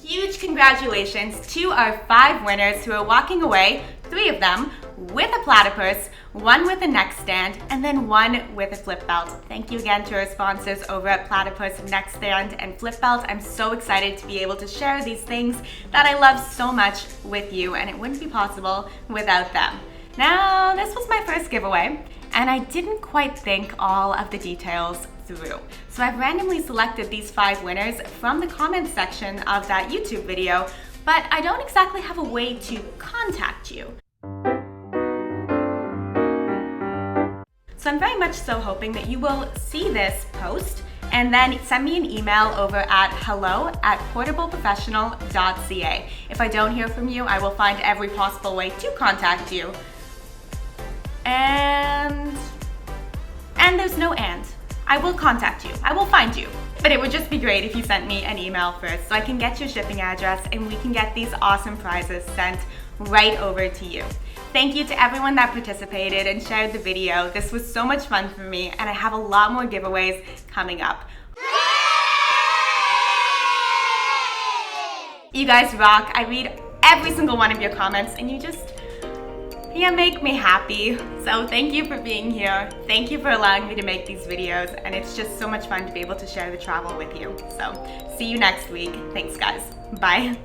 Huge congratulations to our 5 winners who are walking away, 3 of them, with a platypus, 1 with a neck stand, and then 1 with a flip belt. Thank you again to our sponsors over at Platypus, Neck Stand, and Flip Belt. I'm so excited to be able to share these things that I love so much with you, and it wouldn't be possible without them. Now, this was my first giveaway, and I didn't quite think all of the details through. So I've randomly selected these 5 winners from the comments section of that YouTube video, but I don't exactly have a way to contact you. So I'm very much so hoping that you will see this post and then send me an email over at hello@portableprofessional.ca. If I don't hear from you, I will find every possible way to contact you. And there's no and. I will contact you. I will find you. But it would just be great if you sent me an email first so I can get your shipping address and we can get these awesome prizes sent right over to you. Thank you to everyone that participated and shared the video. This was so much fun for me, and I have a lot more giveaways coming up. You guys rock. I read every single one of your comments, and you make me happy. So thank you for being here. Thank you for allowing me to make these videos, and it's just so much fun to be able to share the travel with you. So see you next week. Thanks, guys. Bye.